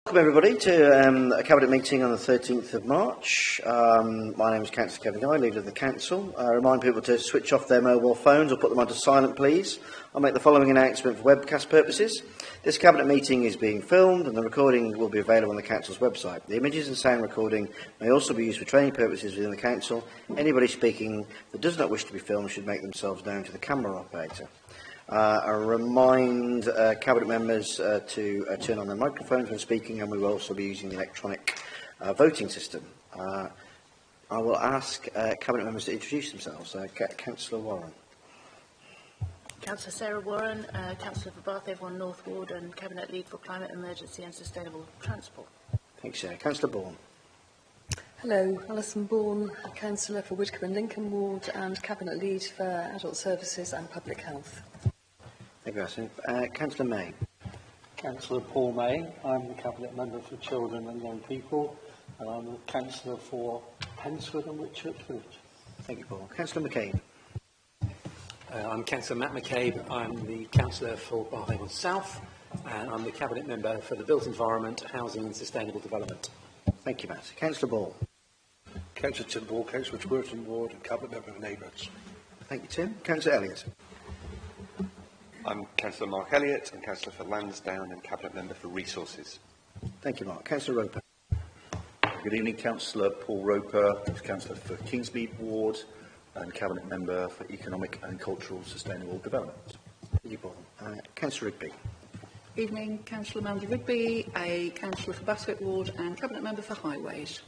Welcome everybody to a Cabinet meeting on the 13th of March. My name is Councillor Kevin Guy, Leader of the Council. I remind people to switch off their mobile phones or put them onto silent, please. I'll make the following announcement for webcast purposes. This Cabinet meeting is being filmed and the recording will be available on the Council's website. The images and sound recording may also be used for training purposes within the Council. Anybody speaking that does not wish to be filmed should make themselves known to the camera operator. I remind Cabinet members to turn on their microphones when speaking, and we will also be using the electronic voting system. I will ask Cabinet members to introduce themselves. Councillor Warren. Councillor Sarah Warren, Councillor for Bath Avon North Ward and Cabinet Lead for Climate Emergency and Sustainable Transport. Thanks, Sarah. Councillor Bourne. Hello, Alison Bourne, Councillor for Widcombe and Lincoln Ward and Cabinet Lead for Adult Services and Public Health. Thank you, Alison. Councillor May. Councillor Paul May. I'm the Cabinet Member for Children and Young People, and I'm the Councillor for Pensford and Whitchurch Village. Thank you, Paul. Councillor McCabe. I'm Councillor Matt McCabe. I'm the Councillor for Bath Avon South, and I'm the Cabinet Member for the Built Environment, Housing and Sustainable Development. Thank you, Matt. Councillor Ball. Councillor Tim Ball, Councillor for Chwerton Ward and Cabinet Member for Neighbours. Thank you, Tim. Councillor Elliott. I'm Councillor Mark Elliott and Councillor for Lansdowne and Cabinet Member for Resources. Thank you, Mark. Councillor Roper. Good evening, Councillor Paul Roper, Councillor for Kingsmead Ward and Cabinet Member for Economic and Cultural Sustainable Development. Thank you, Paul. Councillor Rigby. Evening, Councillor Amanda Rigby, a Councillor for Basket Ward and Cabinet Member for Highways.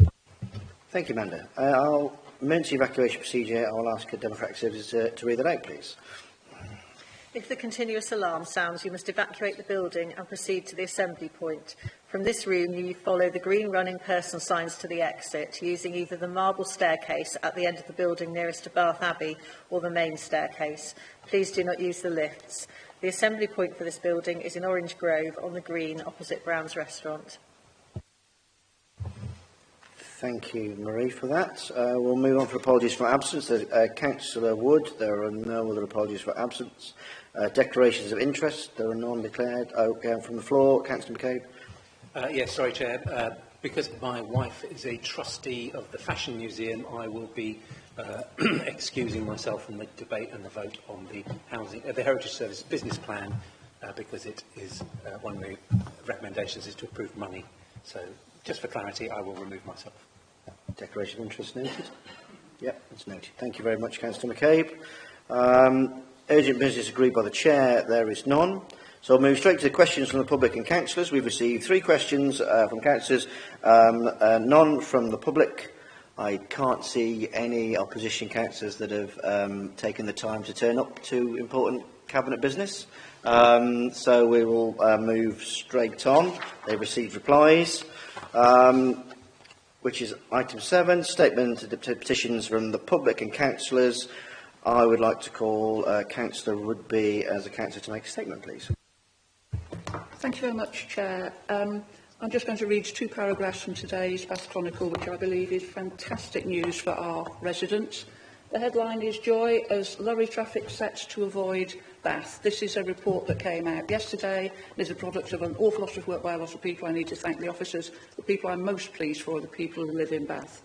Thank you, Amanda. Emergency evacuation procedure, I will ask Democratic Services to read that out, please. If the continuous alarm sounds, you must evacuate the building and proceed to the assembly point. From this room, you follow the green running person signs to the exit, using either the marble staircase at the end of the building nearest to Bath Abbey or the main staircase. Please do not use the lifts. The assembly point for this building is in Orange Grove on the green opposite Brown's Restaurant. Thank you, Marie, for that. We'll move on for apologies for absence. Councillor Wood, there are no other apologies for absence. Declarations of interest, there are none declared. From the floor, Councillor McCabe. Yes, sorry, Chair. Because my wife is a trustee of the Fashion Museum, I will be excusing myself from the debate and the vote on the the Heritage Service business plan, because it is one of the recommendations is to approve money. So, just for clarity, I will remove myself. Declaration of interest noted. Yep, it's noted. Thank you very much, Councillor McCabe. Urgent business agreed by the Chair, there is none. So we'll move straight to the questions from the public and councillors. We've received 3 questions from councillors, none from the public. I can't see any opposition councillors that have taken the time to turn up to important Cabinet business. So we will move straight on. They've received replies. Which is item 7, statement of petitions from the public and councillors. I would like to call Councillor Rugby as a councillor to make a statement, please. Thank you very much, Chair. I'm just going to read 2 paragraphs from today's Bath Chronicle, which I believe is fantastic news for our residents. The headline is Joy as lorry traffic sets to avoid Bath. This is a report that came out yesterday and is a product of an awful lot of work by a lot of people. I need to thank the officers. The people I'm most pleased for are the people who live in Bath.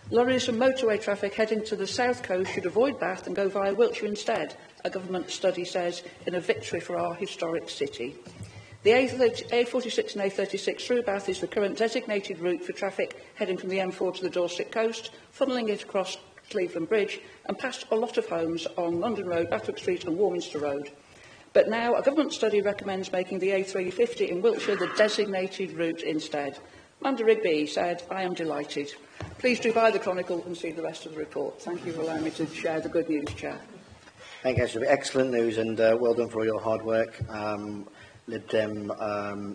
Lorries and motorway traffic heading to the south coast should avoid Bath and go via Wiltshire instead, a government study says, in a victory for our historic city. The A46 and A36 through Bath is the current designated route for traffic heading from the M4 to the Dorset coast, funnelling it across Cleveland Bridge and past a lot of homes on London Road, Bathock Street and Warminster Road. But now a government study recommends making the A350 in Wiltshire the designated route instead. Amanda Rigby said, I am delighted. Please do buy the Chronicle and see the rest of the report. Thank you for allowing me to share the good news, Chair. Thank you, Councillor. Excellent news and well done for all your hard work. Lib Dem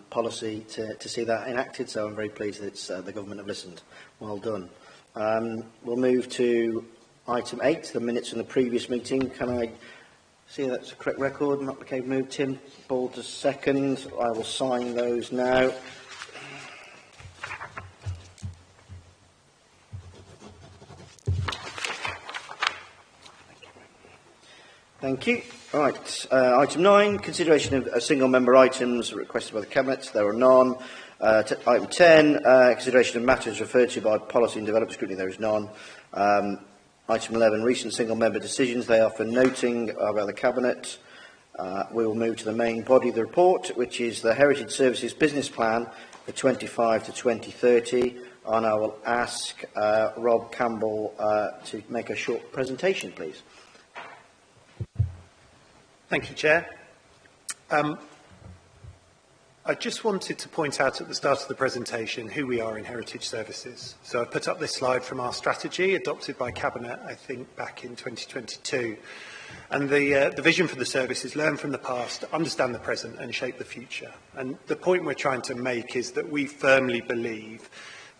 policy to see that enacted, so I'm very pleased that the government have listened. Well done. We'll move to item 8, the minutes from the previous meeting. Can I see that's a correct record? Matt McCabe moved, Tim Ball to second. I will sign those now. Thank you. Right, item 9, consideration of single member items requested by the Cabinet. There are none. Item 10, consideration of matters referred to by policy and development scrutiny. There is none. Item 11, recent single-member decisions. They are for noting about the Cabinet. We will move to the main body of the report, which is the Heritage Services Business Plan for 25 to 2030. And I will ask Rob Campbell to make a short presentation, please. Thank you, Chair. I just wanted to point out at the start of the presentation who we are in Heritage Services. So I put up this slide from our strategy adopted by Cabinet, I think, back in 2022. And the vision for the service is learn from the past, understand the present and shape the future. And the point we're trying to make is that we firmly believe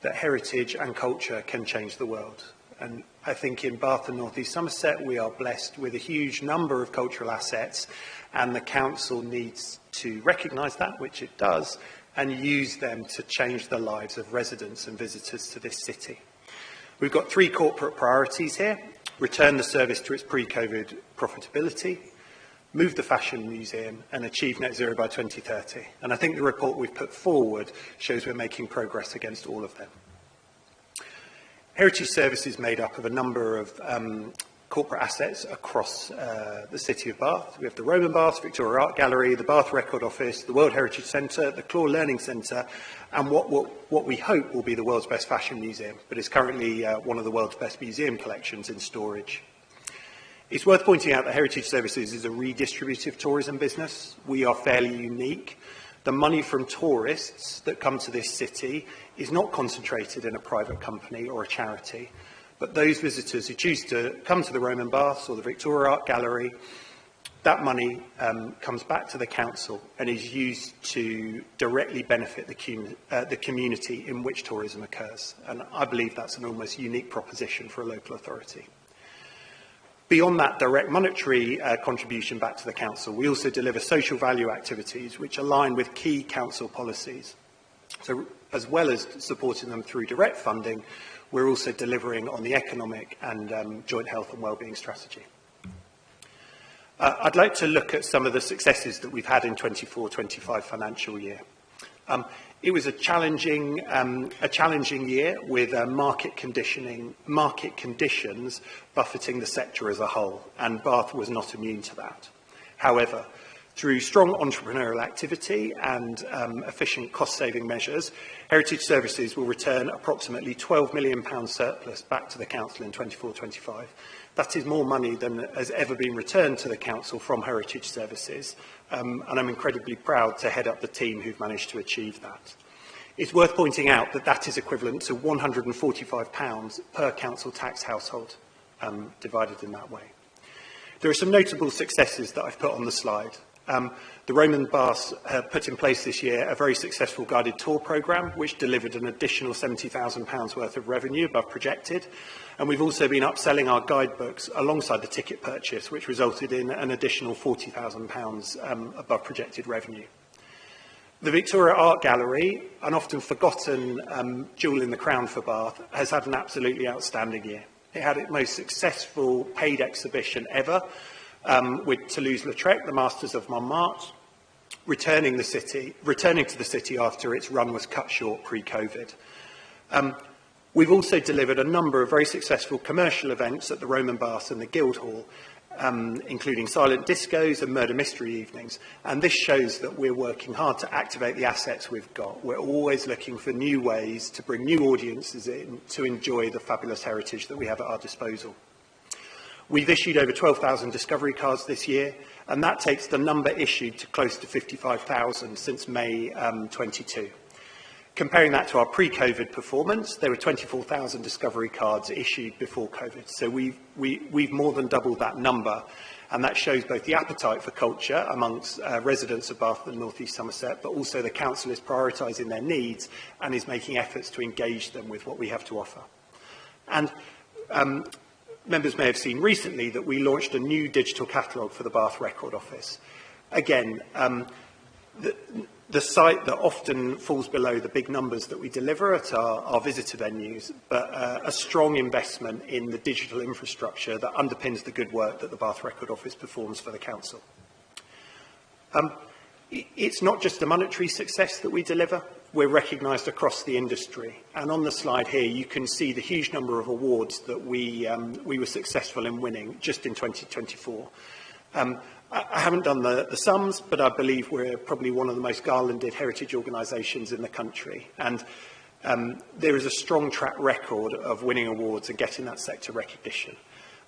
that heritage and culture can change the world. And I think in Bath and North East Somerset we are blessed with a huge number of cultural assets, and the council needs to recognise that, which it does, and use them to change the lives of residents and visitors to this city. We've got 3 corporate priorities here: return the service to its pre-COVID profitability, move the fashion museum and achieve net zero by 2030. And I think the report we've put forward shows we're making progress against all of them. Heritage Services is made up of a number of corporate assets across the City of Bath. We have the Roman Baths, Victoria Art Gallery, the Bath Record Office, the World Heritage Centre, the Claw Learning Centre, and what we hope will be the world's best fashion museum, but is currently one of the world's best museum collections in storage. It's worth pointing out that Heritage Services is a redistributive tourism business. We are fairly unique. The money from tourists that come to this city is not concentrated in a private company or a charity, but those visitors who choose to come to the Roman Baths or the Victoria Art Gallery, that money comes back to the council and is used to directly benefit the community in which tourism occurs. And I believe that's an almost unique proposition for a local authority. Beyond that direct monetary contribution back to the council, we also deliver social value activities which align with key council policies. So as well as supporting them through direct funding, we're also delivering on the economic and joint health and wellbeing strategy. I'd like to look at some of the successes that we've had in 24-25 financial year. It was a challenging year with market conditions buffeting the sector as a whole, and Bath was not immune to that. However, through strong entrepreneurial activity and efficient cost-saving measures, Heritage Services will return approximately £12 million surplus back to the council in 24-25. That is more money than has ever been returned to the council from Heritage Services, and I'm incredibly proud to head up the team who've managed to achieve that. It's worth pointing out that that is equivalent to £145 per council tax household, divided in that way. There are some notable successes that I've put on the slide. The Roman Baths have put in place this year a very successful guided tour programme, which delivered an additional £70,000 worth of revenue above projected. And we've also been upselling our guidebooks alongside the ticket purchase, which resulted in an additional £40,000 above projected revenue. The Victoria Art Gallery, an often forgotten jewel in the crown for Bath, has had an absolutely outstanding year. It had its most successful paid exhibition ever, with Toulouse-Lautrec, the Masters of Montmartre, returning to the city after its run was cut short pre-COVID. We've also delivered a number of very successful commercial events at the Roman Baths and the Guildhall, including silent discos and murder mystery evenings. And this shows that we're working hard to activate the assets we've got. We're always looking for new ways to bring new audiences in to enjoy the fabulous heritage that we have at our disposal. We've issued over 12,000 discovery cards this year, and that takes the number issued to close to 55,000 since May 22. Comparing that to our pre-COVID performance, there were 24,000 discovery cards issued before COVID. So we've more than doubled that number, and that shows both the appetite for culture amongst residents of Bath and North East Somerset, but also the council is prioritising their needs and is making efforts to engage them with what we have to offer. And members may have seen recently that we launched a new digital catalogue for the Bath Record Office. Again, the site that often falls below the big numbers that we deliver at our visitor venues, but a strong investment in the digital infrastructure that underpins the good work that the Bath Record Office performs for the council. It's not just a monetary success that we deliver. we're recognised across the industry. And on the slide here, you can see the huge number of awards that we were successful in winning just in 2024. I haven't done the sums, but I believe we're probably one of the most garlanded heritage organisations in the country. And there is a strong track record of winning awards and getting that sector recognition.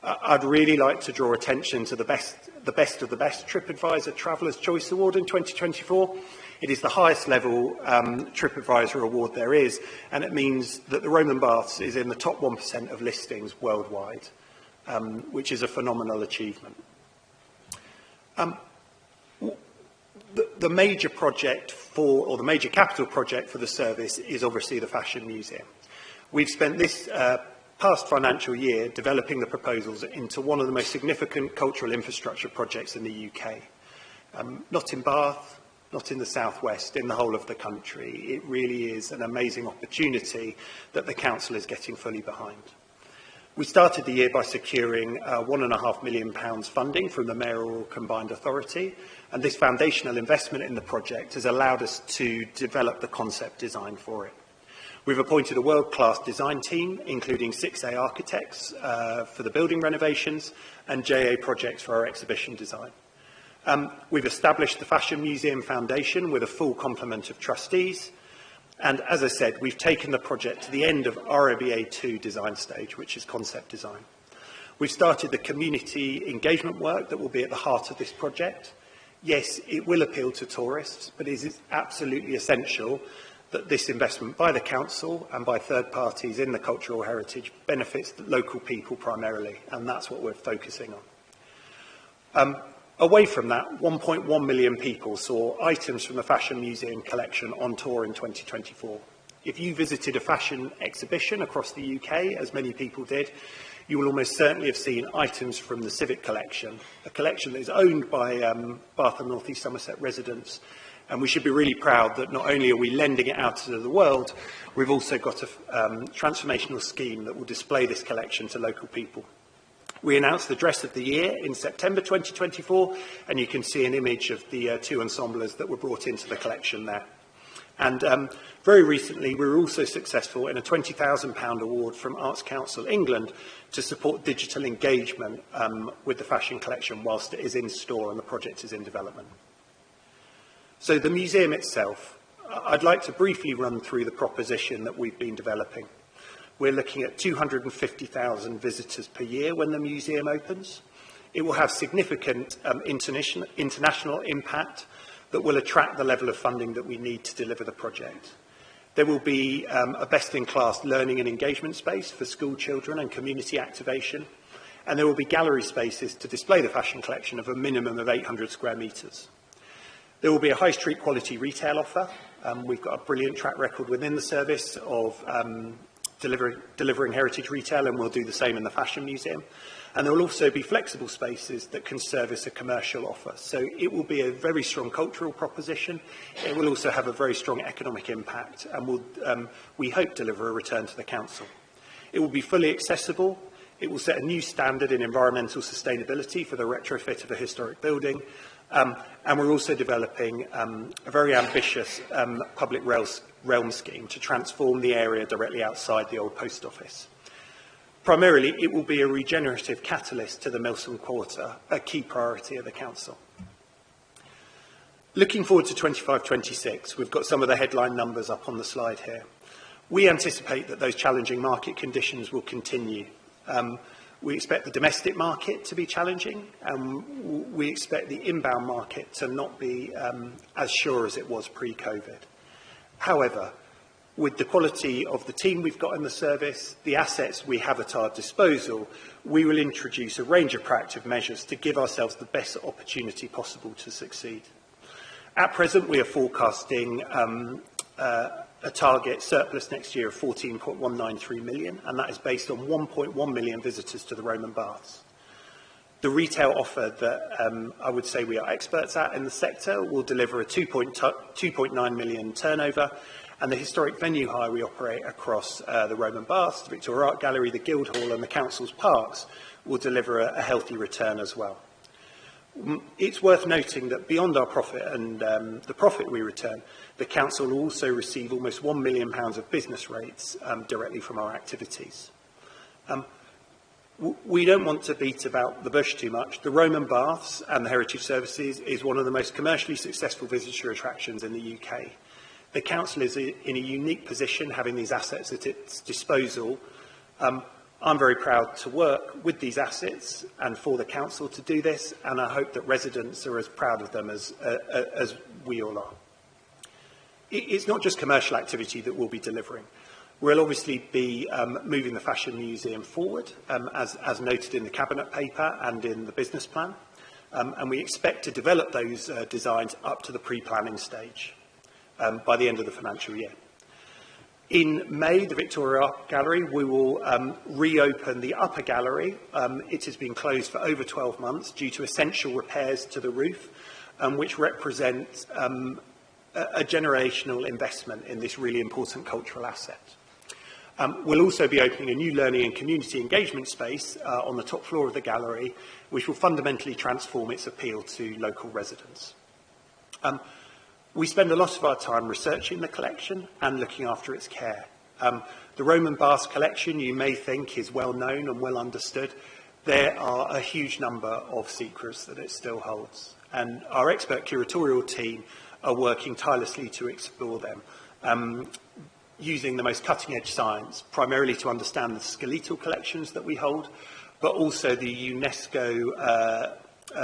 I'd really like to draw attention to the best of the best TripAdvisor Traveller's Choice Award in 2024. It is the highest level TripAdvisor award there is, and it means that the Roman Baths is in the top 1% of listings worldwide, which is a phenomenal achievement. The major project or the major capital project for the service is obviously the Fashion Museum. We've spent this past financial year developing the proposals into one of the most significant cultural infrastructure projects in the UK. Not in Bath, not in the southwest, in the whole of the country. It really is an amazing opportunity that the council is getting fully behind. We started the year by securing £1.5 million funding from the Mayoral Combined Authority, and this foundational investment in the project has allowed us to develop the concept design for it. We've appointed a world-class design team, including 6A architects for the building renovations and JA projects for our exhibition design. We've established the Fashion Museum Foundation with a full complement of trustees. And as I said, we've taken the project to the end of RIBA 2 design stage, which is concept design. We've started the community engagement work that will be at the heart of this project. Yes, it will appeal to tourists, but it is absolutely essential that this investment by the council and by third parties in the cultural heritage benefits the local people primarily, and that's what we're focusing on. Away from that, 1.1 million people saw items from the Fashion Museum collection on tour in 2024. If you visited a fashion exhibition across the UK, as many people did, you will almost certainly have seen items from the Civic Collection, a collection that is owned by Bath and North East Somerset residents. And we should be really proud that not only are we lending it out to the world, we've also got a transformational scheme that will display this collection to local people. We announced the Dress of the Year in September 2024, and you can see an image of the two ensemblers that were brought into the collection there. And very recently, we were also successful in a £20,000 award from Arts Council England to support digital engagement with the fashion collection whilst it is in store and the project is in development. So the museum itself, I'd like to briefly run through the proposition that we've been developing. We're looking at 250,000 visitors per year when the museum opens. It will have significant international impact that will attract the level of funding that we need to deliver the project. There will be a best-in-class learning and engagement space for school children and community activation, and there will be gallery spaces to display the fashion collection of a minimum of 800 square metres. There will be a high street quality retail offer. We've got a brilliant track record within the service of delivering heritage retail, and we'll do the same in the Fashion Museum. And there will also be flexible spaces that can service a commercial offer. So it will be a very strong cultural proposition. It will also have a very strong economic impact and will, we hope, deliver a return to the council. It will be fully accessible. It will set a new standard in environmental sustainability for the retrofit of a historic building. And we're also developing a very ambitious public realm scheme to transform the area directly outside the old post office. Primarily, it will be a regenerative catalyst to the Milsom Quarter, a key priority of the council. Looking forward to 25-26, we've got some of the headline numbers up on the slide here. We anticipate that those challenging market conditions will continue. We expect the domestic market to be challenging, and we expect the inbound market to not be as sure as it was pre-COVID. However, with the quality of the team we've got in the service, the assets we have at our disposal, we will introduce a range of proactive measures to give ourselves the best opportunity possible to succeed. At present, we are forecasting a target surplus next year of 14.193 million, and that is based on 1.1 million visitors to the Roman Baths. The retail offer that I would say we are experts at in the sector will deliver a 2.9 million turnover, and the historic venue hire we operate across the Roman Baths, the Victoria Art Gallery, the Guildhall and the Council's Parks will deliver a healthy return as well. It's worth noting that beyond our profit and the profit we return, the Council will also receive almost £1 million of business rates directly from our activities. We don't want to beat about the bush too much. The Roman Baths and the Heritage Services is one of the most commercially successful visitor attractions in the UK. The Council is in a unique position having these assets at its disposal. I'm very proud to work with these assets and for the Council to do this, and I hope that residents are as proud of them as we all are. It's not just commercial activity that we'll be delivering. We'll obviously be moving the Fashion Museum forward, as noted in the Cabinet paper and in the business plan, and we expect to develop those designs up to the pre-planning stage by the end of the financial year. In May, the Victoria Art Gallery, we will reopen the upper gallery. It has been closed for over 12 months due to essential repairs to the roof, which represent a generational investment in this really important cultural asset. We'll also be opening a new learning and community engagement space on the top floor of the gallery, which will fundamentally transform its appeal to local residents. We spend a lot of our time researching the collection and looking after its care. The Roman Baths collection, you may think, is well known and well understood. There are a huge number of secrets that it still holds, and our expert curatorial team are working tirelessly to explore them, using the most cutting-edge science, primarily to understand the skeletal collections that we hold, but also the UNESCO,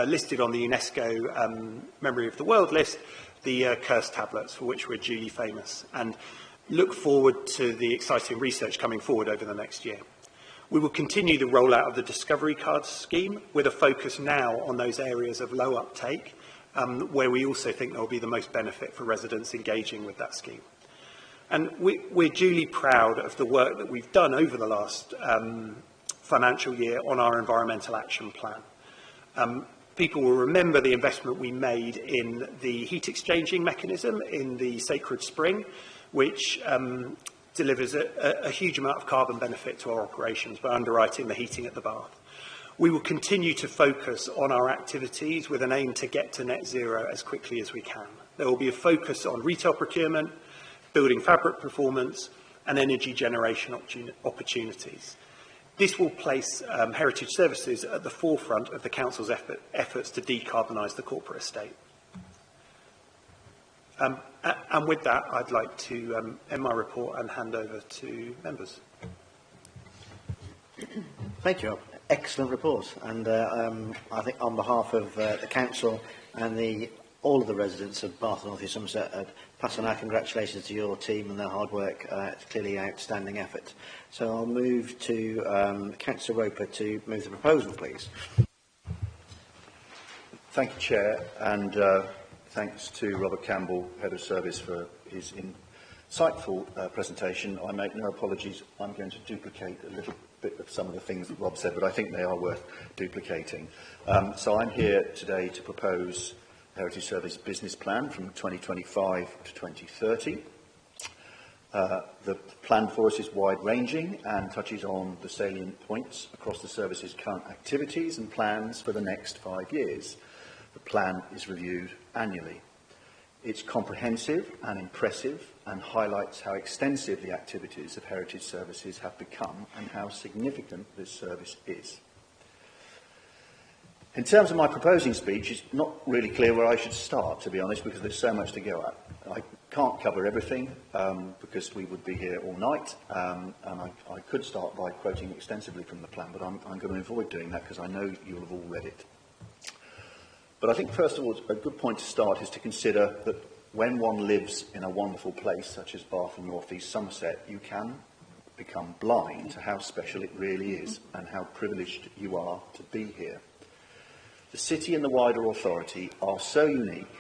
listed on the UNESCO Memory of the World list, the cursed tablets, for which we're duly famous, and look forward to the exciting research coming forward over the next year. We will continue the rollout of the Discovery Cards scheme with a focus now on those areas of low uptake, where we also think there will be the most benefit for residents engaging with that scheme. And we're duly proud of the work that we've done over the last financial year on our environmental action plan. People will remember the investment we made in the heat exchanging mechanism in the Sacred Spring, which delivers a huge amount of carbon benefit to our operations by underwriting the heating at the bath. We will continue to focus on our activities with an aim to get to net zero as quickly as we can. There will be a focus on retail procurement, building fabric performance, and energy generation opportunities. This will place Heritage Services at the forefront of the Council's efforts to decarbonise the corporate estate. And with that, I'd like to end my report and hand over to members. Thank you. Excellent report. And I think on behalf of the Council and all of the residents of Bath and North East Somerset, I'd pass on our congratulations to your team and their hard work. It's clearly an outstanding effort. So I'll move to Councillor Roper to move the proposal, please. Thank you, Chair, and thanks to Robert Campbell, Head of Service, for his insightful presentation. I make no apologies. I'm going to duplicate a little bit of some of the things that Rob said, but I think they are worth duplicating. So I'm here today to propose Heritage Service business plan from 2025 to 2030. The plan for us is wide-ranging and touches on the salient points across the service's current activities and plans for the next 5 years. The plan is reviewed annually. It's comprehensive and impressive and highlights how extensive the activities of Heritage Services have become and how significant this service is. In terms of my proposing speech, it's not really clear where I should start, to be honest, because there's so much to go at. I can't cover everything because we would be here all night, and I could start by quoting extensively from the plan, but I'm going to avoid doing that because I know you'll have all read it. But I think, first of all, a good point to start is to consider that when one lives in a wonderful place, such as Bath and North East Somerset, you can become blind to how special it really is and how privileged you are to be here. The city and the wider authority are so unique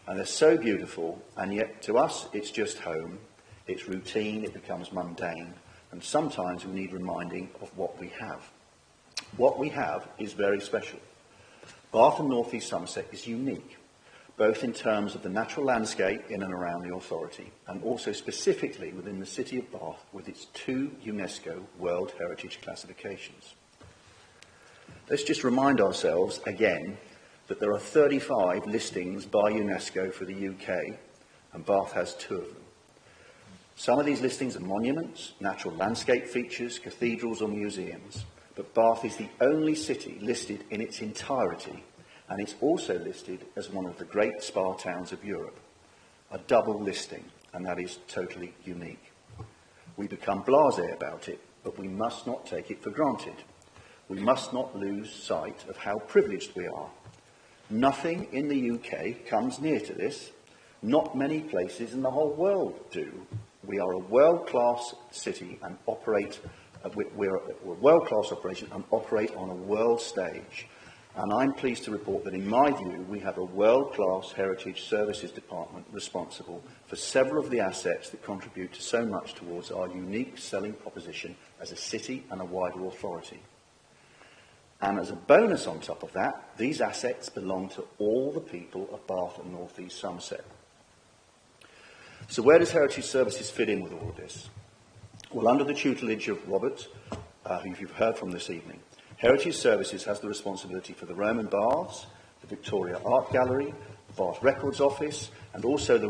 and they're so beautiful, and yet to us it's just home, it's routine, it becomes mundane, and sometimes we need reminding of what we have. What we have is very special. Bath and North East Somerset is unique, both in terms of the natural landscape in and around the authority, and also specifically within the city of Bath with its 2 UNESCO World Heritage classifications. Let's just remind ourselves again that there are 35 listings by UNESCO for the UK, and Bath has 2 of them. Some of these listings are monuments, natural landscape features, cathedrals or museums, but Bath is the only city listed in its entirety, and it's also listed as one of the great spa towns of Europe. A double listing, and that is totally unique. We become blasé about it, but we must not take it for granted. We must not lose sight of how privileged we are. Nothing in the UK comes near to this. Not many places in the whole world do. We are a world-class city and operate, we're a world-class operation and operate on a world stage. And I'm pleased to report that in my view, we have a world-class Heritage Services Department responsible for several of the assets that contribute so much towards our unique selling proposition as a city and a wider authority. And as a bonus on top of that, these assets belong to all the people of Bath and North East Somerset. So where does Heritage Services fit in with all of this? Well, under the tutelage of Robert, who you've heard from this evening, Heritage Services has the responsibility for the Roman Baths, the Victoria Art Gallery, the Bath Records Office, and also the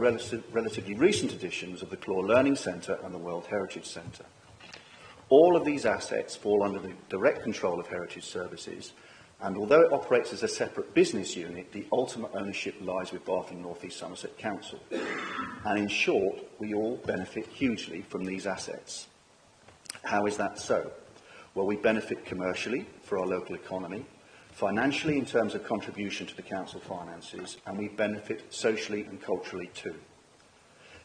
relatively recent additions of the Claw Learning Centre and the World Heritage Centre. All of these assets fall under the direct control of Heritage Services, and although it operates as a separate business unit, the ultimate ownership lies with Bath and North East Somerset Council. And in short, we all benefit hugely from these assets. How is that so? Well, we benefit commercially for our local economy, financially in terms of contribution to the council finances, and we benefit socially and culturally too.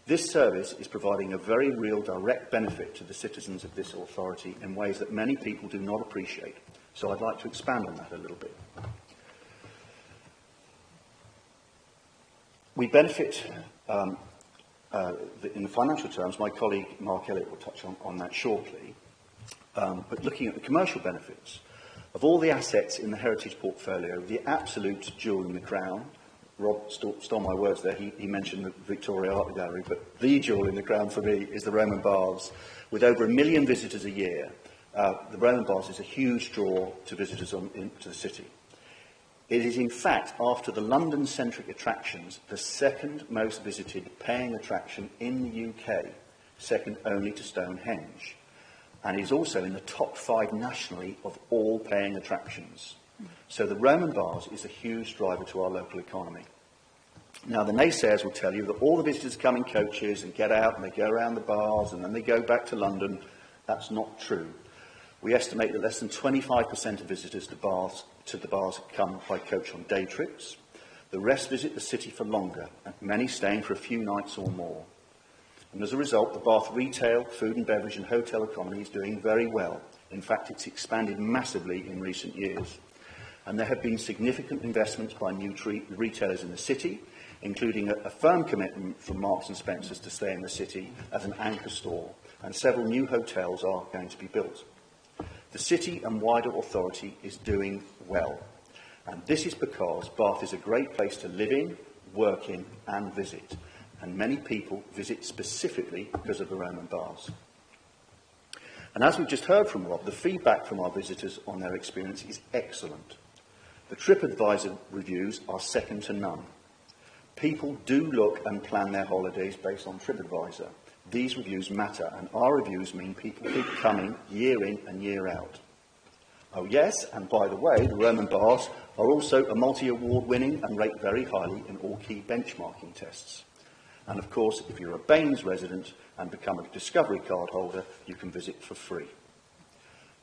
This service is providing a very real direct benefit to the citizens of this authority in ways that many people do not appreciate. So I'd like to expand on that a little bit. We benefit, in the financial terms, my colleague Mark Elliott will touch on that shortly, but looking at the commercial benefits, of all the assets in the heritage portfolio, the absolute jewel in the crown, Rob stole my words there, he mentioned the Victoria Art Gallery, but the jewel in the crown for me is the Roman Baths. With over 1 million visitors a year, the Roman Baths is a huge draw to visitors into the city. It is, in fact, after the London-centric attractions, the second most visited paying attraction in the UK, second only to Stonehenge, and is also in the top 5 nationally of all paying attractions. So the Roman Baths is a huge driver to our local economy. Now, the naysayers will tell you that all the visitors come in coaches and get out and they go around the bars and then they go back to London. That's not true. We estimate that less than 25% of visitors to the bars come by coach on day trips. The rest visit the city for longer, and many staying for a few nights or more. And as a result, the Bath retail, food and beverage and hotel economy is doing very well. In fact, it's expanded massively in recent years. And there have been significant investments by new retailers in the city, including a firm commitment from Marks and Spencer's to stay in the city as an anchor store, and several new hotels are going to be built. The city and wider authority is doing well, and this is because Bath is a great place to live in, work in and visit, and many people visit specifically because of the Roman Baths. And as we've just heard from Rob, the feedback from our visitors on their experience is excellent. The TripAdvisor reviews are second to none. People do look and plan their holidays based on TripAdvisor. These reviews matter, and our reviews mean people keep coming year in and year out. Oh yes, and by the way, the Roman Baths are also a multi-award winning and rate very highly in all key benchmarking tests. And of course, if you're a Baines resident and become a Discovery card holder, you can visit for free.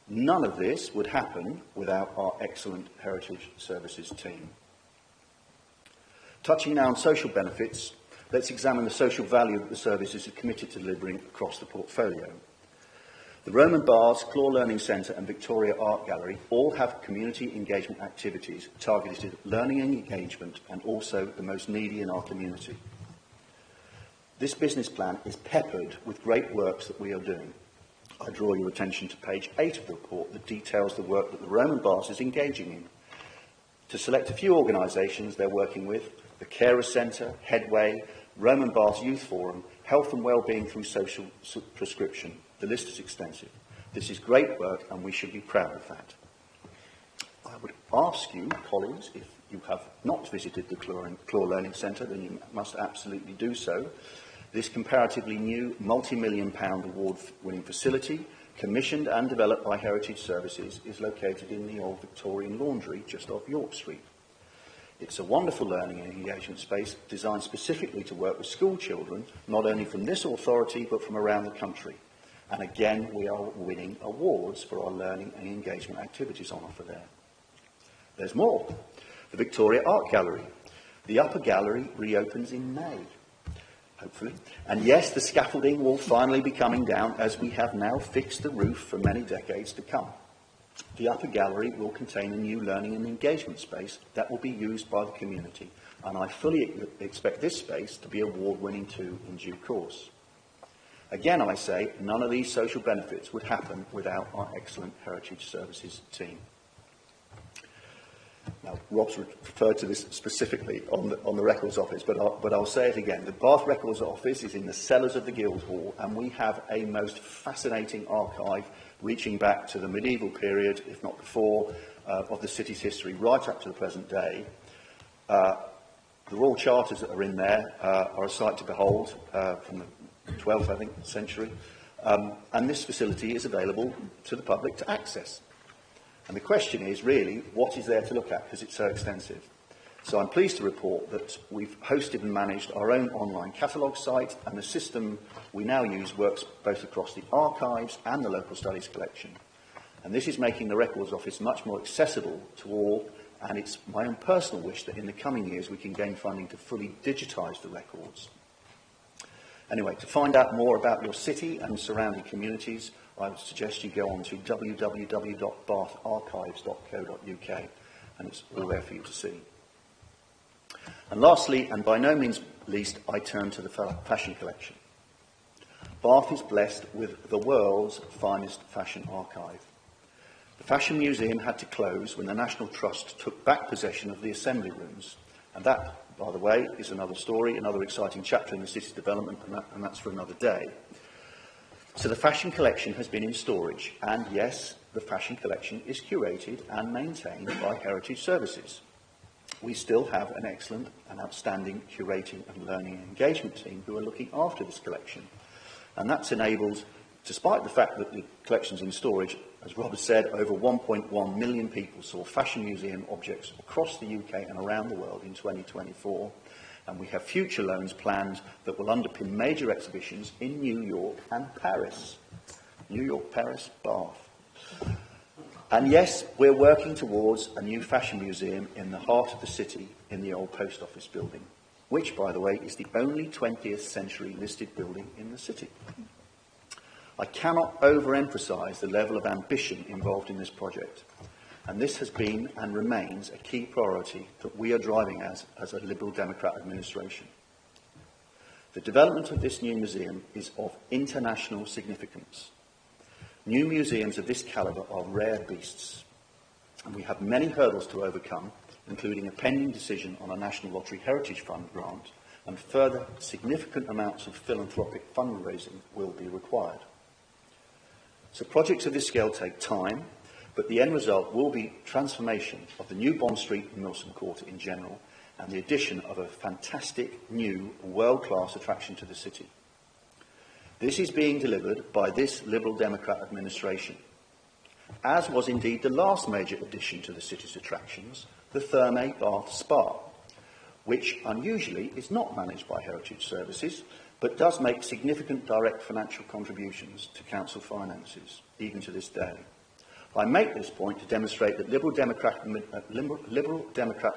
None of this would happen without our excellent Heritage Services team. Touching now on social benefits, let's examine the social value that the services are committed to delivering across the portfolio. The Roman Baths, Claw Learning Centre and Victoria Art Gallery all have community engagement activities targeted at learning and engagement and also the most needy in our community. This business plan is peppered with great works that we are doing. I draw your attention to page 8 of the report that details the work that the Roman Baths is engaging in. To select a few organisations they're working with, the Carer Centre, Headway, Roman Baths Youth Forum, Health and Wellbeing through Social Prescription. The list is extensive. This is great work and we should be proud of that. I would ask you, colleagues, if you have not visited the Claw Learning Centre, then you must absolutely do so. This comparatively new multi-million-pound award-winning facility, commissioned and developed by Heritage Services, is located in the old Victorian laundry just off York Street. It's a wonderful learning and engagement space designed specifically to work with school children, not only from this authority but from around the country. And again, we are winning awards for our learning and engagement activities on offer there. There's more. The Victoria Art Gallery. The upper gallery reopens in May, hopefully. And yes, the scaffolding will finally be coming down as we have now fixed the roof for many decades to come. The upper gallery will contain a new learning and engagement space that will be used by the community, and I fully expect this space to be award-winning too in due course. Again, I say, none of these social benefits would happen without our excellent Heritage Services team. Now, Rob's referred to this specifically on the Records Office, but I'll say it again. The Bath Records Office is in the cellars of the Guildhall, and we have a most fascinating archive reaching back to the medieval period, if not before, of the city's history, right up to the present day. The Royal Charters that are in there are a sight to behold from the 12th, I think, century. And this facility is available to the public to access. And the question is really, what is there to look at, because it's so extensive? So I'm pleased to report that we've hosted and managed our own online catalogue site, and the system we now use works both across the archives and the local studies collection. And this is making the Records Office much more accessible to all, and it's my own personal wish that in the coming years we can gain funding to fully digitise the records. Anyway, to find out more about your city and surrounding communities, I would suggest you go on to www.batharchives.co.uk, and it's all there for you to see. And lastly, and by no means least, I turn to the fashion collection. Bath is blessed with the world's finest fashion archive. The Fashion Museum had to close when the National Trust took back possession of the assembly rooms, and that, by the way, is another story, another exciting chapter in the city's development, and that's for another day. So the fashion collection has been in storage, and yes, the fashion collection is curated and maintained by Heritage Services. We still have an excellent and outstanding curating and learning and engagement team who are looking after this collection. And that's enabled, despite the fact that the collection's in storage, as Rob has said, over 1.1 million people saw Fashion Museum objects across the UK and around the world in 2024. And we have future loans planned that will underpin major exhibitions in New York and Paris. New York, Paris, Bath. And yes, we're working towards a new fashion museum in the heart of the city in the old post office building, which, by the way, is the only 20th century listed building in the city. I cannot overemphasise the level of ambition involved in this project. And this has been and remains a key priority that we are driving as a Liberal Democrat administration. The development of this new museum is of international significance. New museums of this calibre are rare beasts, and we have many hurdles to overcome, including a pending decision on a National Lottery Heritage Fund grant, and further significant amounts of philanthropic fundraising will be required. So projects of this scale take time, but the end result will be transformation of the new Bond Street and Milsom Quarter in general, and the addition of a fantastic new world-class attraction to the city. This is being delivered by this Liberal Democrat administration, as was indeed the last major addition to the city's attractions, the Thermae Bath Spa, which unusually is not managed by Heritage Services, but does make significant direct financial contributions to council finances, even to this day. I make this point to demonstrate that Liberal Democrat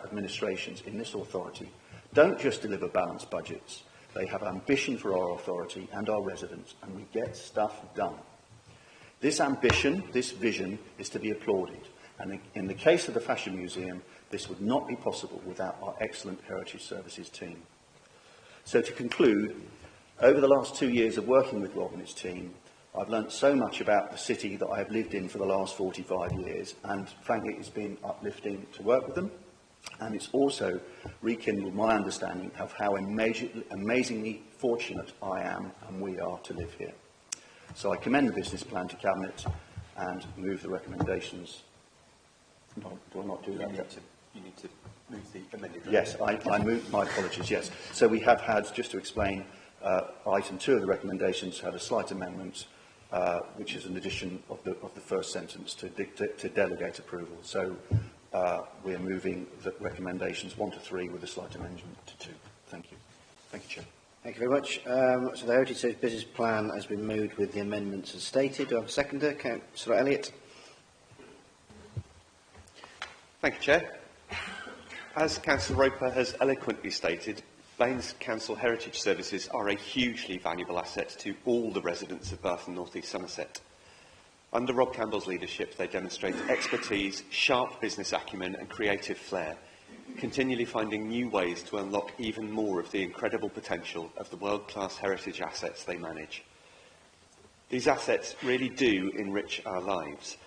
administrations in this authority don't just deliver balanced budgets. They have ambition for our authority and our residents, and we get stuff done. This ambition, this vision, is to be applauded. And in the case of the Fashion Museum, this would not be possible without our excellent Heritage Services team. So to conclude, over the last 2 years of working with Rob and his team, I've learnt so much about the city that I have lived in for the last 45 years, and frankly it's been uplifting to work with them, and it's also rekindled my understanding of how amazingly fortunate I am and we are to live here. So I commend the business plan to Cabinet and move the recommendations. No, do I not do that yet? You need to move the amended. Yes, I moved, my apologies, yes. So we have had, just to explain, item 2 of the recommendations had a slight amendment, which is an addition of the first sentence to delegate approval. So we're moving the recommendations 1 to 3 with a slight amendment to 2. Thank you. Thank you, Chair. Thank you very much. So the Heritage Service Business Plan has been moved with the amendments as stated. Do I have a seconder? Councillor Elliott. Thank you, Chair. As Councillor Roper has eloquently stated, Baines Council Heritage Services are a hugely valuable asset to all the residents of Bath and North East Somerset. Under Rob Campbell's leadership, they demonstrate expertise, sharp business acumen and creative flair, continually finding new ways to unlock even more of the incredible potential of the world-class heritage assets they manage. These assets really do enrich our lives.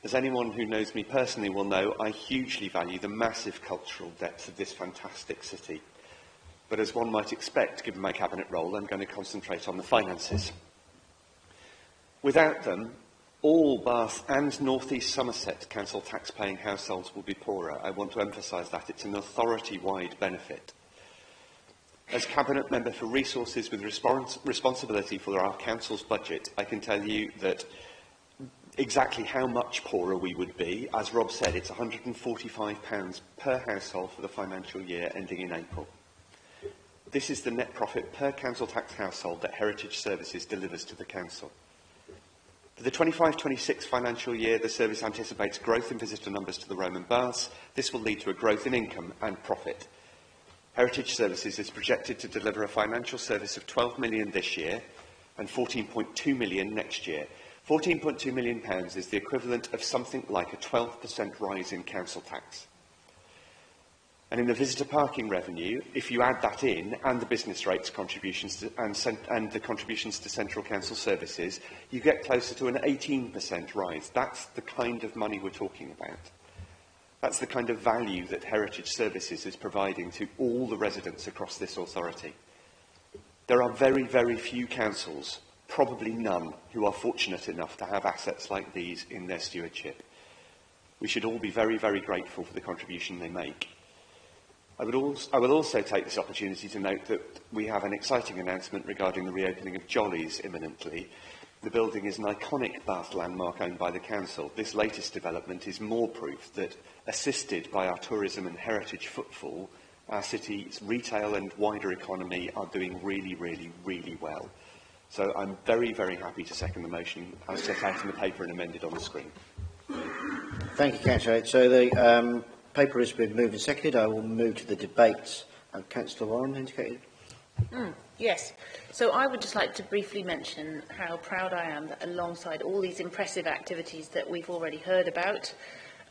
As anyone who knows me personally will know, I hugely value the massive cultural depth of this fantastic city. But as one might expect, given my cabinet role, I'm going to concentrate on the finances. Without them, all Bath and North East Somerset council tax-paying households will be poorer. I want to emphasise that. It's an authority-wide benefit. As Cabinet Member for Resources with responsibility for our council's budget, I can tell you that exactly how much poorer we would be. As Rob said, it's £145 per household for the financial year ending in April. This is the net profit per council tax household that Heritage Services delivers to the council. For the 25-26 financial year, the service anticipates growth in visitor numbers to the Roman Baths. This will lead to a growth in income and profit. Heritage Services is projected to deliver a financial service of £12 million this year and £14.2 million next year. £14.2 million is the equivalent of something like a 12% rise in council tax. And in the visitor parking revenue, if you add that in, and the business rates contributions to, and the contributions to central council services, you get closer to an 18% rise. That's the kind of money we're talking about. That's the kind of value that Heritage Services is providing to all the residents across this authority. There are very, very few councils, probably none, who are fortunate enough to have assets like these in their stewardship. We should all be very, very grateful for the contribution they make. I will also take this opportunity to note that we have an exciting announcement regarding the reopening of Jolly's imminently. The building is an iconic Bath landmark owned by the council. This latest development is more proof that, assisted by our tourism and heritage footfall, our city's retail and wider economy are doing really, really, really well. So I'm very, very happy to second the motion as set out in the paper and amended on the screen. Thank you, Councillor. So the paper has been moved and seconded. I will move to the debate. Councillor Warren indicated. Yes. So I would just like to briefly mention how proud I am that alongside all these impressive activities that we've already heard about,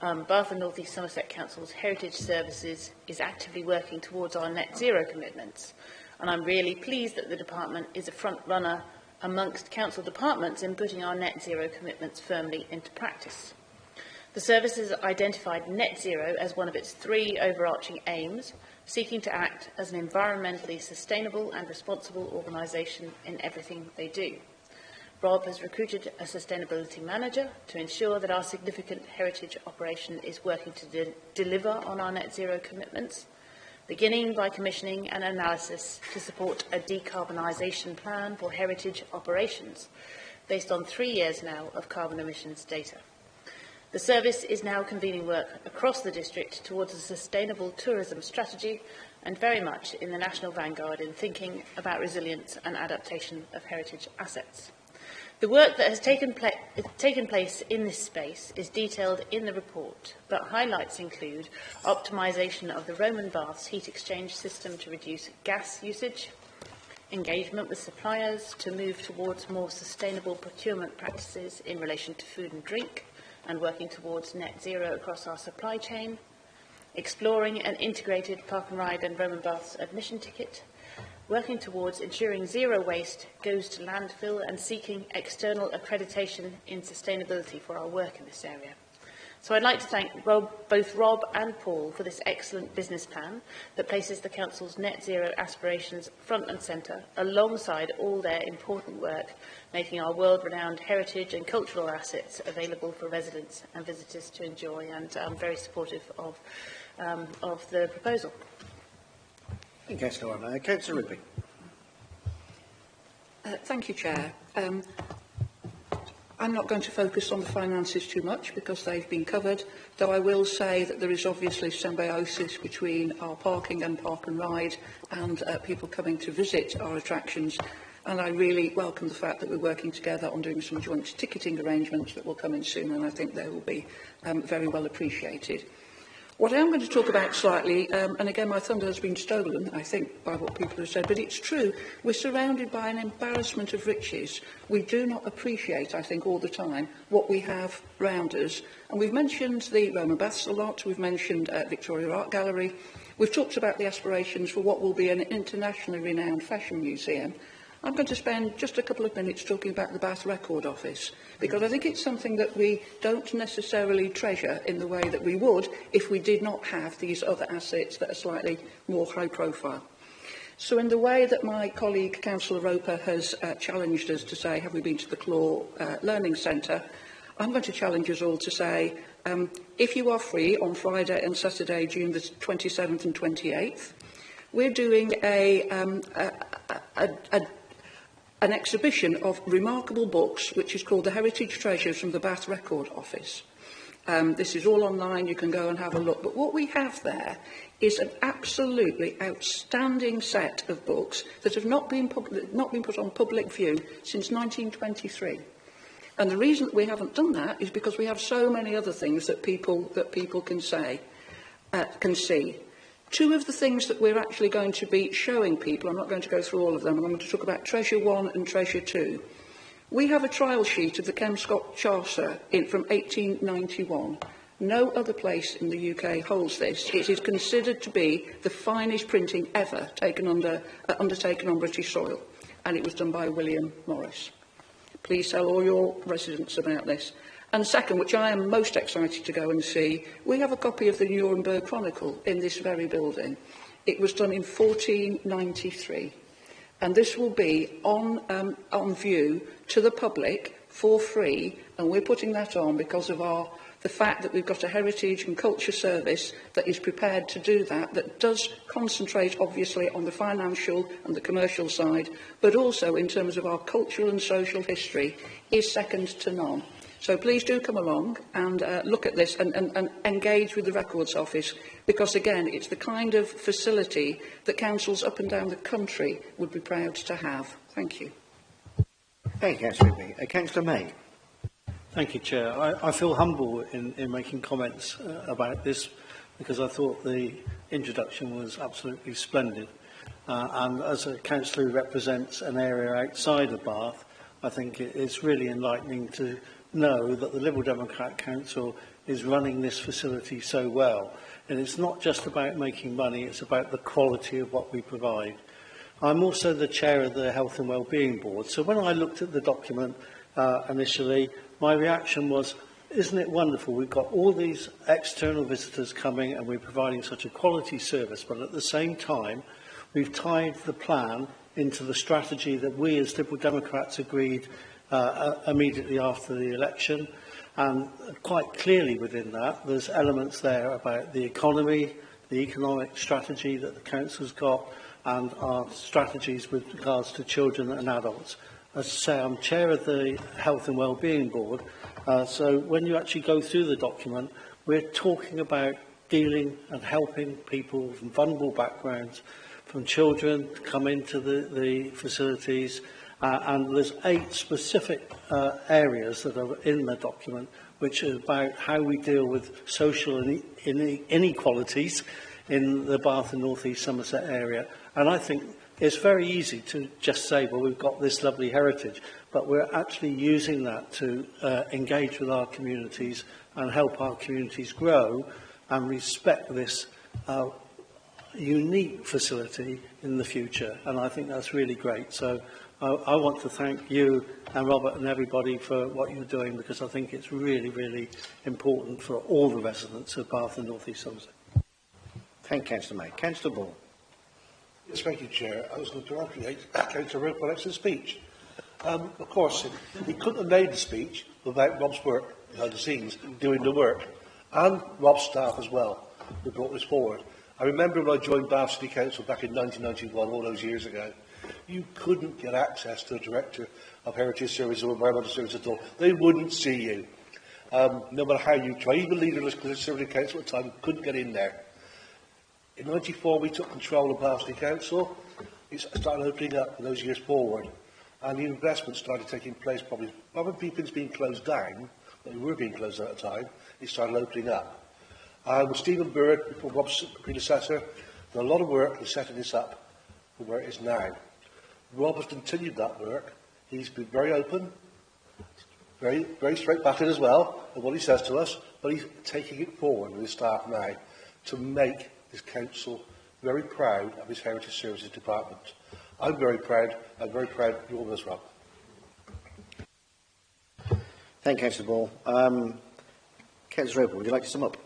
Bath and North East Somerset Council's Heritage Services is actively working towards our net zero commitments. And I'm really pleased that the department is a front runner amongst council departments in putting our net zero commitments firmly into practice. The service has identified net zero as one of its 3 overarching aims, seeking to act as an environmentally sustainable and responsible organisation in everything they do. Rob has recruited a sustainability manager to ensure that our significant heritage operation is working to deliver on our net zero commitments, beginning by commissioning an analysis to support a decarbonisation plan for heritage operations, based on 3 years now of carbon emissions data. The service is now convening work across the district towards a sustainable tourism strategy and very much in the national vanguard in thinking about resilience and adaptation of heritage assets. The work that has taken place in this space is detailed in the report, but highlights include optimisation of the Roman Baths heat exchange system to reduce gas usage, engagement with suppliers to move towards more sustainable procurement practices in relation to food and drink, and working towards net zero across our supply chain, exploring an integrated park and ride and Roman Baths admission ticket, working towards ensuring zero waste goes to landfill and seeking external accreditation in sustainability for our work in this area. So I'd like to thank both Rob and Paul for this excellent business plan that places the Council's net zero aspirations front and centre, alongside all their important work, making our world-renowned heritage and cultural assets available for residents and visitors to enjoy. And I'm very supportive of of the proposal. Thank you, Councillor Warren. Councillor Rigby. Thank you, Chair. I'm not going to focus on the finances too much because they've been covered, though I will say that there is obviously symbiosis between our parking and park and ride and people coming to visit our attractions. And I really welcome the fact that we're working together on doing some joint ticketing arrangements that will come in soon, and I think they will be very well appreciated. What I am going to talk about slightly, and again my thunder has been stolen, I think, by what people have said, but it's true, we're surrounded by an embarrassment of riches. We do not appreciate, I think, all the time what we have round us. And we've mentioned the Roman Baths a lot, we've mentioned Victoria Art Gallery, we've talked about the aspirations for what will be an internationally renowned fashion museum. I'm going to spend just a couple of minutes talking about the Bath Record Office, because I think it's something that we don't necessarily treasure in the way that we would if we did not have these other assets that are slightly more high profile. So in the way that my colleague Councillor Roper has challenged us to say, have we been to the Claw Learning Centre, I'm going to challenge us all to say, if you are free on Friday and Saturday, June the 27th and 28th, we're doing an exhibition of remarkable books, which is called the Heritage Treasures from the Bath Record Office. This is all online, you can go and have a look. But what we have there is an absolutely outstanding set of books that have not been put on public view since 1923. And the reason that we haven't done that is because we have so many other things that people can see. Two of the things that we're actually going to be showing people, I'm not going to go through all of them, I'm going to talk about Treasure 1 and Treasure 2. We have a trial sheet of the Kelmscott Charter from 1891. No other place in the UK holds this. It is considered to be the finest printing ever undertaken on British soil, and it was done by William Morris. Please tell all your residents about this. And second, which I am most excited to go and see, we have a copy of the Nuremberg Chronicle in this very building. It was done in 1493. And this will be on view to the public for free. And we're putting that on because of the fact that we've got a heritage and culture service that is prepared to do that does concentrate obviously on the financial and the commercial side, but also in terms of our cultural and social history is second to none. So please do come along and look at this and engage with the Records Office, because again, it's the kind of facility that councils up and down the country would be proud to have. Thank you. Thank you, Councillor Rigby. Councillor May. Thank you, Chair. I feel humble in making comments about this, because I thought the introduction was absolutely splendid. And as a councillor who represents an area outside of Bath, I think it's really enlightening to know that the Liberal Democrat Council is running this facility so well. And it's not just about making money, it's about the quality of what we provide. I'm also the chair of the Health and Wellbeing Board. So when I looked at the document initially, my reaction was, isn't it wonderful? We've got all these external visitors coming and we're providing such a quality service, but at the same time, we've tied the plan into the strategy that we as Liberal Democrats agreed immediately after the election, and quite clearly within that there's elements there about the economy, the economic strategy that the council's got, and our strategies with regards to children and adults. As I say, I'm chair of the Health and Wellbeing Board, so when you actually go through the document, we're talking about dealing and helping people from vulnerable backgrounds, from children to come into the facilities, and there's 8 specific areas that are in the document, which are about how we deal with social inequalities in the Bath and North East Somerset area. And I think it's very easy to just say, well, we've got this lovely heritage, but we're actually using that to engage with our communities and help our communities grow and respect this unique facility in the future. And I think that's really great. So I want to thank you and Robert and everybody for what you're doing, because I think it's really, really important for all the residents of Bath and North East Somerset. Thank you, Councillor May. Councillor Ball. Yes, thank you, Chair. I was going to congratulate Councillor Roper on excellent speech. Of course, he couldn't have made the speech without Rob's work behind the scenes, doing the work, and Rob's staff as well. who brought this forward. I remember when I joined Bath City Council back in 1991, all those years ago, you couldn't get access to a director of Heritage Services or Environmental Services at all. They wouldn't see you. No matter how you try. Even leader of the Conservative Council at the time couldn't get in there. In 94, we took control of Bath City Council. It started opening up in those years forward. And the investment started taking place probably, rather than things being closed down, but they were being closed down at the time, it started opening up. With Stephen Bird, before Rob's predecessor, did a lot of work in setting this up for where it is now. Rob has continued that work. He's been very open, very straight-backing as well, in what he says to us, but he's taking it forward with his staff now to make this council very proud of his Heritage Services Department. I'm very proud of you all as well. Thank you, Councillor Ball. Councillor Roper, would you like to sum up?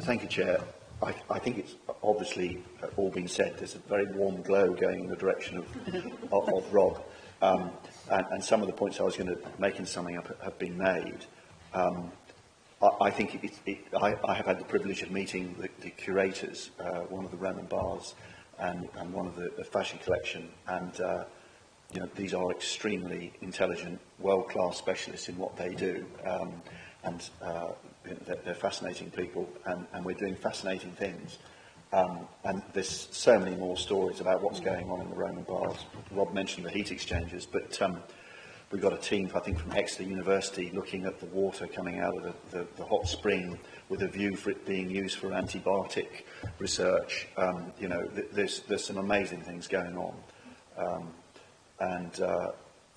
Thank you, Chair. I think it's obviously all been said. There's a very warm glow going in the direction of Rob. And some of the points I was going to make in summing up have been made. I think I have had the privilege of meeting the curators, one of the Roman baths and one of the fashion collection, and you know, these are extremely intelligent, world-class specialists in what they do, and they're fascinating people, and we're doing fascinating things. And there's so many more stories about what's going on in the Roman baths. Rob mentioned the heat exchangers, but we've got a team, I think, from Exeter University looking at the water coming out of the hot spring with a view for it being used for antibiotic research. You know, there's some amazing things going on.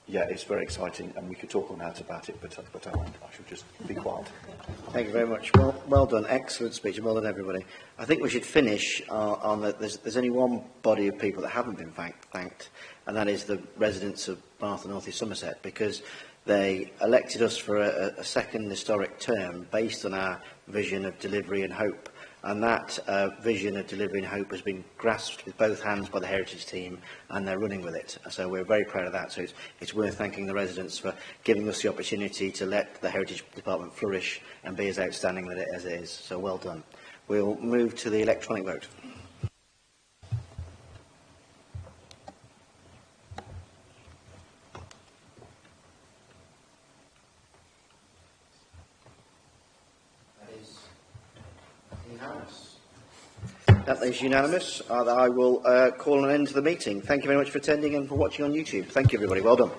Yeah, it's very exciting, and we could talk all night about it, but I won't. I should just be quiet. Thank you very much. Well done. Excellent speech, and well done, everybody. I think we should finish on that. There's only one body of people that haven't been thanked, and that is the residents of Bath and North East Somerset, because they elected us for a second historic term based on our vision of delivery and hope. And that vision of delivery and hope has been grasped with both hands by the Heritage team, and they're running with it. So we're very proud of that. So it's worth thanking the residents for giving us the opportunity to let the Heritage Department flourish and be as outstanding as it is. So well done. We'll move to the electronic vote. That is unanimous. I will call an end to the meeting. Thank you very much for attending and for watching on YouTube. Thank you, everybody. Well done.